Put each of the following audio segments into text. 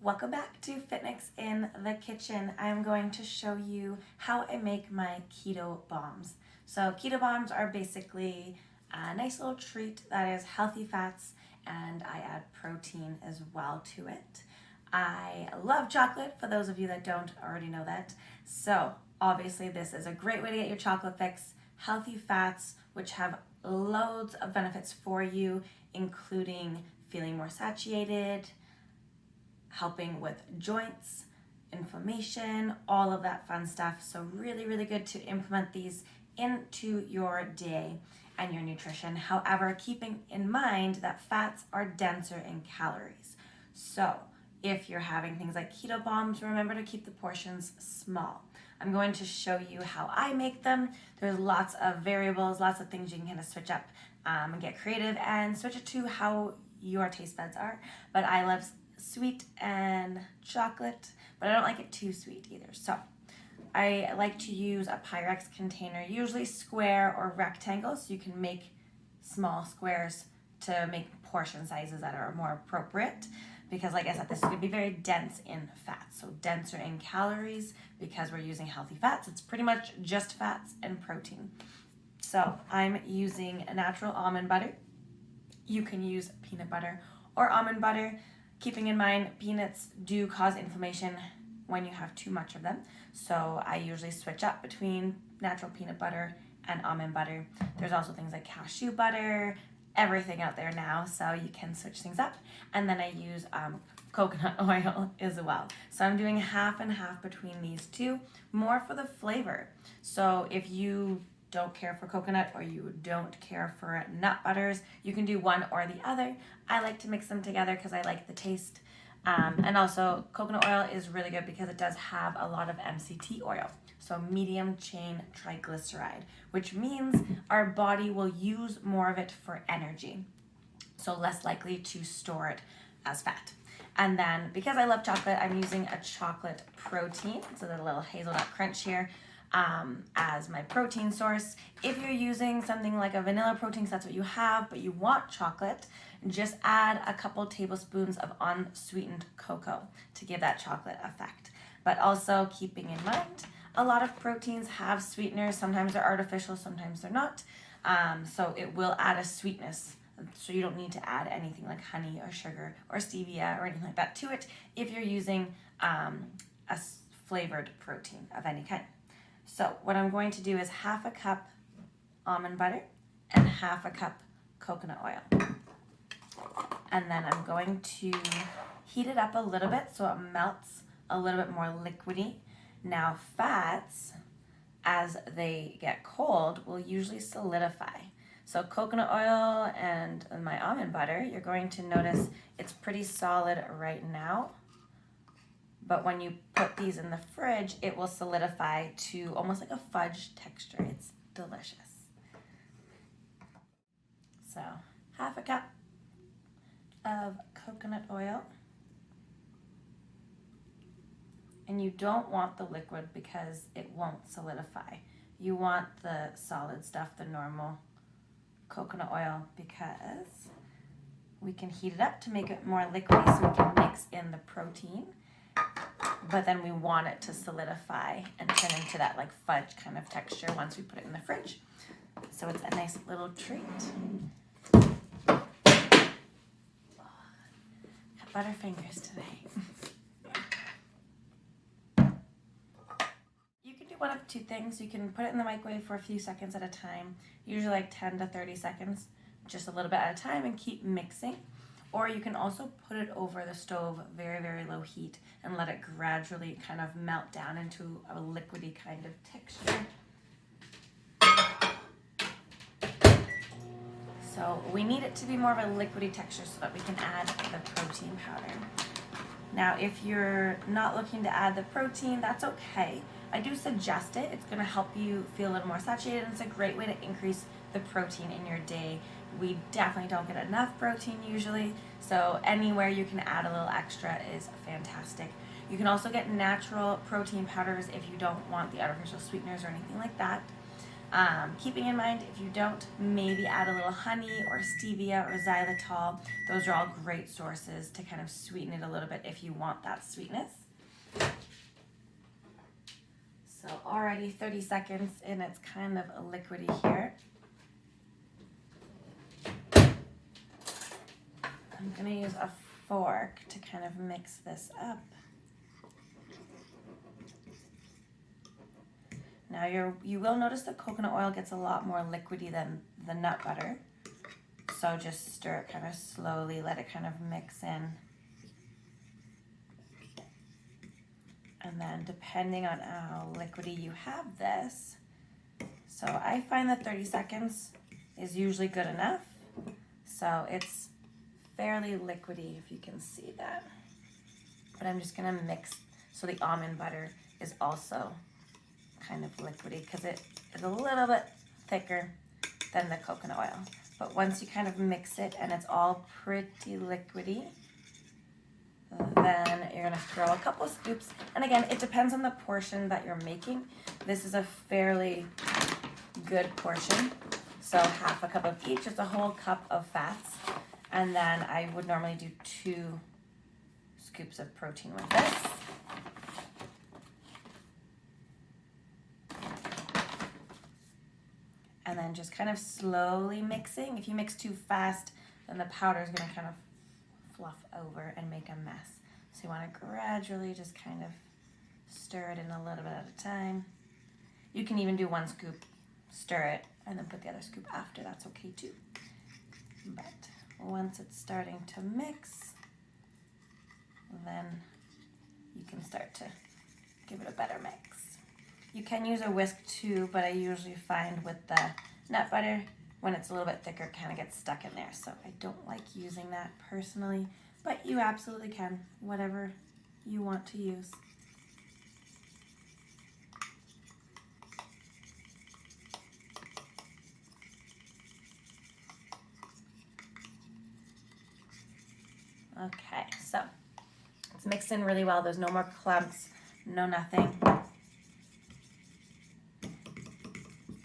Welcome back to Fitnixx in the kitchen. I'm going to show you how I make my keto bombs. So keto bombs are basically a nice little treat that is healthy fats, and I add protein as well to it. I love chocolate, for those of you that don't already know that. So obviously this is a great way to get your chocolate fix. Healthy fats, which have loads of benefits for you, including feeling more satiated, helping with joints, inflammation, all of that fun stuff. So really, really good to implement these into your day and your nutrition. However, keeping in mind that fats are denser in calories. So if you're having things like keto bombs, remember to keep the portions small. I'm going to show you how I make them. There's lots of variables, lots of things you can kind of switch up and get creative and switch it to how your taste buds are. But I love sweet and chocolate, but I don't like it too sweet either. So I like to use a Pyrex container, usually square or rectangle, so you can make small squares to make portion sizes that are more appropriate. Because like I said, this is going to be very dense in fats, so denser in calories because we're using healthy fats. It's pretty much just fats and protein. So I'm using a natural almond butter. You can use peanut butter or almond butter. Keeping in mind, peanuts do cause inflammation when you have too much of them. So I usually switch up between natural peanut butter and almond butter. There's also things like cashew butter, everything out there now, so you can switch things up. And then I use coconut oil as well. So I'm doing half and half between these two, more for the flavor. So if you don't care for coconut or you don't care for nut butters, you can do one or the other. I like to mix them together because I like the taste. And also coconut oil is really good because it does have a lot of MCT oil, so medium chain triglyceride, which means our body will use more of it for energy, so less likely to store it as fat. And then because I love chocolate, I'm using a chocolate protein, so the little hazelnut crunch here, as my protein source. If you're using something like a vanilla protein, so that's what you have, but you want chocolate, just add a couple tablespoons of unsweetened cocoa to give that chocolate effect. But also keeping in mind, a lot of proteins have sweeteners. Sometimes they're artificial, sometimes they're not. So it will add a sweetness. So you don't need to add anything like honey or sugar or stevia or anything like that to it if you're using a flavored protein of any kind. So what I'm going to do is half a cup almond butter and half a cup coconut oil. And then I'm going to heat it up a little bit so it melts a little bit more liquidy. Now fats, as they get cold, will usually solidify. So coconut oil and my almond butter, you're going to notice it's pretty solid right now. But when you put these in the fridge, it will solidify to almost like a fudge texture. It's delicious. So half a cup of coconut oil. And you don't want the liquid because it won't solidify. You want the solid stuff, the normal coconut oil, because we can heat it up to make it more liquidy so we can mix in the protein. But then we want it to solidify and turn into that like fudge kind of texture once we put it in the fridge. So it's a nice little treat. Got butterfingers today. You can do one of two things. You can put it in the microwave for a few seconds at a time, usually like 10 to 30 seconds, just a little bit at a time, and keep mixing. Or you can also put it over the stove, very, very low heat, and let it gradually kind of melt down into a liquidy kind of texture. So we need it to be more of a liquidy texture so that we can add the protein powder. Now, if you're not looking to add the protein, that's okay. I do suggest it. It's going to help you feel a little more saturated, and it's a great way to increase the protein in your day. We definitely don't get enough protein usually, so anywhere you can add a little extra is fantastic. You can also get natural protein powders if you don't want the artificial sweeteners or anything like that. Keeping in mind, if you don't, maybe add a little honey or stevia or xylitol. Those are all great sources to kind of sweeten it a little bit if you want that sweetness. So already 30 seconds and it's kind of liquidy here. I'm going to use a fork to kind of mix this up. Now you will notice the coconut oil gets a lot more liquidy than the nut butter. So just stir it kind of slowly, let it kind of mix in. And then depending on how liquidy you have this, so I find that 30 seconds is usually good enough. So it's fairly liquidy, if you can see that. But I'm just gonna mix so the almond butter is also kind of liquidy because it is a little bit thicker than the coconut oil. But once you kind of mix it and it's all pretty liquidy, then you're gonna throw a couple scoops. And again, it depends on the portion that you're making. This is a fairly good portion. So half a cup of each is a whole cup of fats. And then I would normally do 2 scoops of protein with this. And then just kind of slowly mixing. If you mix too fast, then the powder is gonna kind of fluff over and make a mess. So you wanna gradually just kind of stir it in a little bit at a time. You can even do 1 scoop, stir it, and then put the other scoop after. That's okay too. But once it's starting to mix, then you can start to give it a better mix. You can use a whisk too, but I usually find with the nut butter, when it's a little bit thicker, it kind of gets stuck in there. So I don't like using that personally, but you absolutely can, whatever you want to use. Okay, so it's mixed in really well. There's no more clumps, no nothing.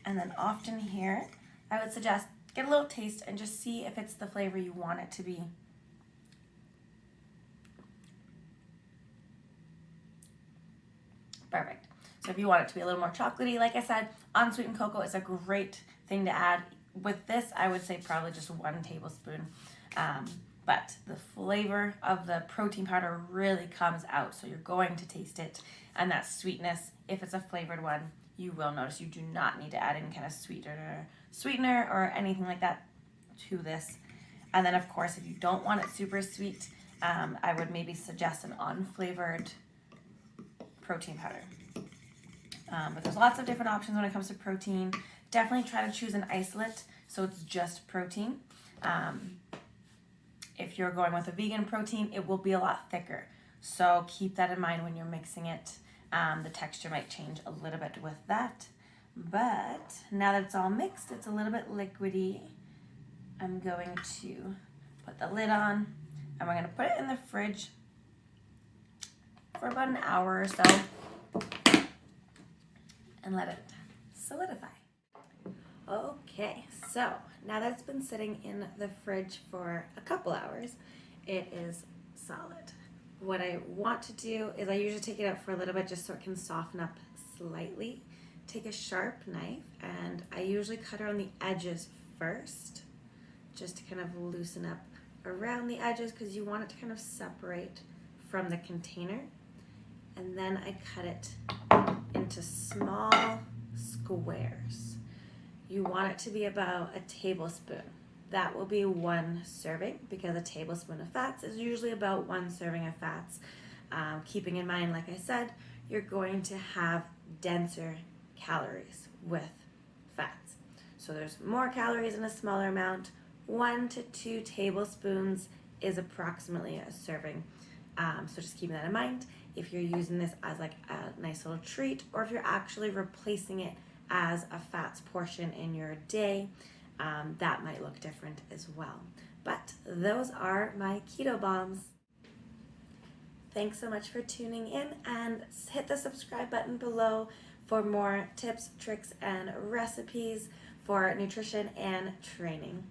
And then often here, I would suggest get a little taste and just see if it's the flavor you want it to be. Perfect. So if you want it to be a little more chocolatey, like I said, unsweetened cocoa is a great thing to add. With this, I would say probably just 1 tablespoon. But the flavor of the protein powder really comes out, so you're going to taste it. And that sweetness, if it's a flavored one, you will notice you do not need to add any kind of sweetener or anything like that to this. And then of course, if you don't want it super sweet, I would maybe suggest an unflavored protein powder. But there's lots of different options when it comes to protein. Definitely try to choose an isolate so it's just protein. If you're going with a vegan protein, it will be a lot thicker. So keep that in mind when you're mixing it. The texture might change a little bit with that. But now that it's all mixed, it's a little bit liquidy. I'm going to put the lid on and we're going to put it in the fridge for about an hour or so and let it solidify. Okay, so now that it's been sitting in the fridge for a couple hours, it is solid. What I want to do is I usually take it out for a little bit just so it can soften up slightly. Take a sharp knife and I usually cut around the edges first, just to kind of loosen up around the edges because you want it to kind of separate from the container. And then I cut it into small squares. You want it to be about a tablespoon. That will be 1 serving because a tablespoon of fats is usually about 1 serving of fats. Keeping in mind, like I said, you're going to have denser calories with fats. So there's more calories in a smaller amount. 1 to 2 tablespoons is approximately a serving. So just keep that in mind if you're using this as like a nice little treat or if you're actually replacing it as a fats portion in your day. That might look different as well. But those are my keto bombs. Thanks so much for tuning in and hit the subscribe button below. for more tips, tricks, and recipes for nutrition and training.